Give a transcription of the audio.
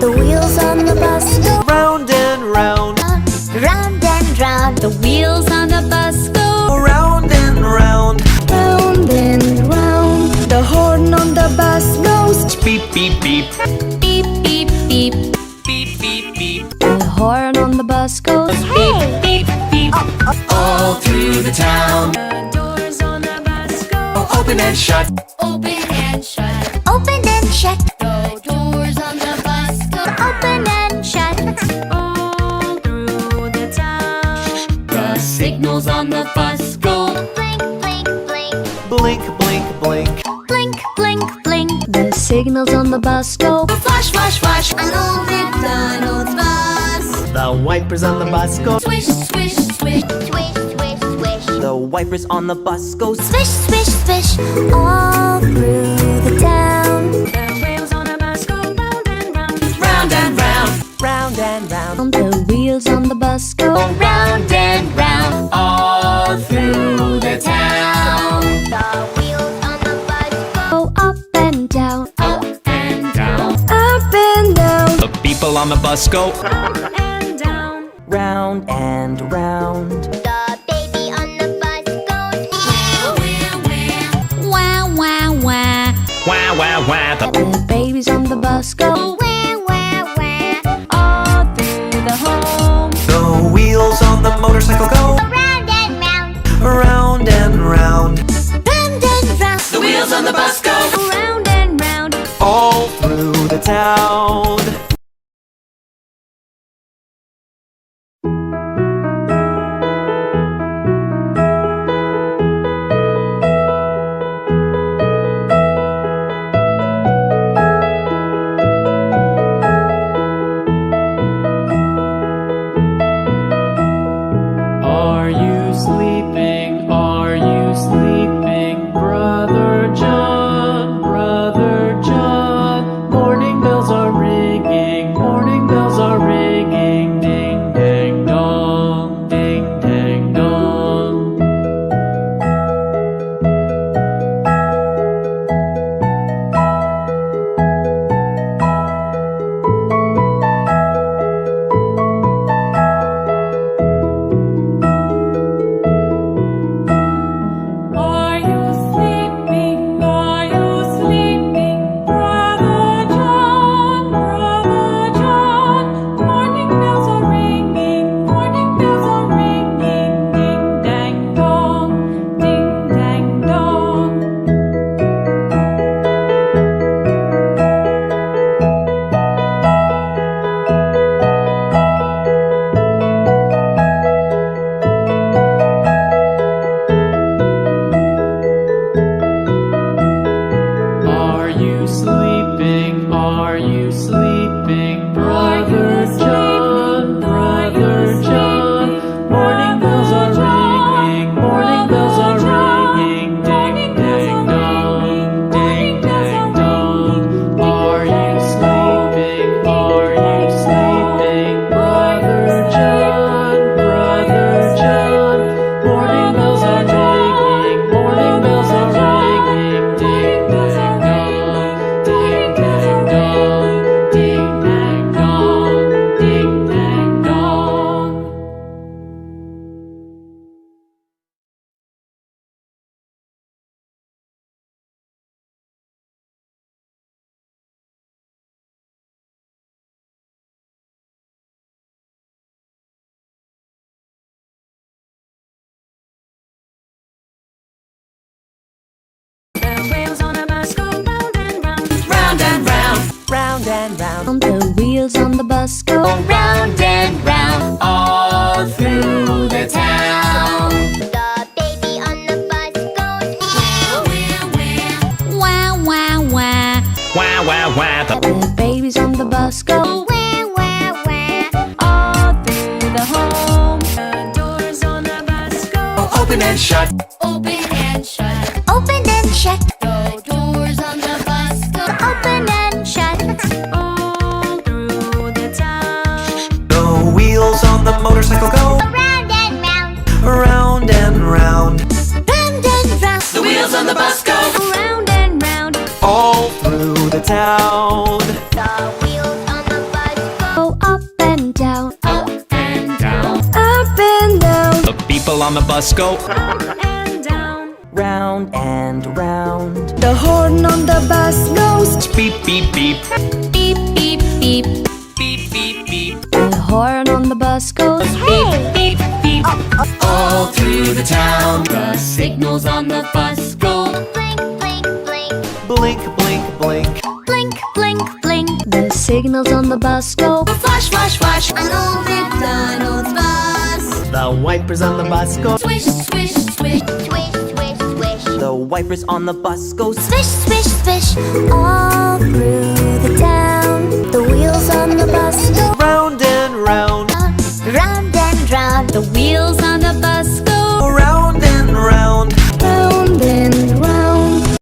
The wheels on the bus go round and round. round and round. The wheels on the bus go Round and round. Round and round. The horn on the bus goes Beep, beep, beep. beep, beep, beep. Beep, beep, beep. the horn on the bus goes Beep, beep, beep. All through the town. The doors on the bus go Open and shut. open and shut. open and shut. The doors on the bus go Open and shut. all through the town. The signals on the bus go Blink, blink, blink. Blink, blink, blink. Blink, blink, blink. The signals on the bus go flash, flash, flash. An old McDonald's bus. The wipers on the bus go. Swish, swish, swish. swish, swish, swish. The wipers on the bus go. Swish, swish, swish. All through the town. The wheels on the bus go round and round. Round and round. Round and round. The wheels on the bus go Round and round. All through the town. The wheels on the bus go up and down. Up and down. Up and down. The people on the bus go Up and down. round and round. The baby on the bus goes Wah, wah, wah. Wah, wah, wah. The babies on the bus go wah, wah, wah. All through the home. The wheels on the motorcycle go Round and round. round and round. Round and round. The wheels on the bus go Round and round. all through the town. Are you sleeping? Are you sleeping? Brother John, Brother John. Morning bells are ringing, morning bells are ringing. Ding dang dong, ding dang dong. Are you sleeping? Are you sleeping? Brother John, Brother John. Morning bells are ringing, morning bells are ringing. Ding dang dong, ding dang dong. Are you sleeping? Are you sleeping? Brother John, Brother John. Morning bells are ringing, morning bells are ringing. Ding dang dong, ding dang dong. Are you sleeping? Are you sleeping? Brother John, Brother John. Morning bells are ringing, morning bells are ringing. Ding dang dong, ding dang dong, ding dang dong, ding dang dong. The wheels on the bus go round and round. Round and round. Round and round. The wheels on the bus go Round and round. All through the town. The baby on the bus goes Wah, wah, wah. Wah, wah, wah. The babies on the bus go wah, wah, wah. All through the home. The doors on the bus go Open and shut. open and shut. Open and shut. The doors on the bus go Open and shut. all through the town. The wheels on the motorcycle go Round and round. round and round. Round and round. The wheels on the bus go Round and round. all through the town. The wheels on the bus on the bus go and down. Round and round. The horn on the bus goes beep, beep, beep. Beep, beep, beep. Beep, beep, beep. the horn on the bus goes Beep, beep, beep. All through the town. The signals on the bus go blink, blink, blink. Blink, blink, blink. blink, blink, blink. The signals on the bus go Flash, flash, flash. An old McDonald's bus. The wipers on the bus go. Swish, swish, swish. swish, swish, swish. The wipers on the bus go. Swish, swish, swish. All through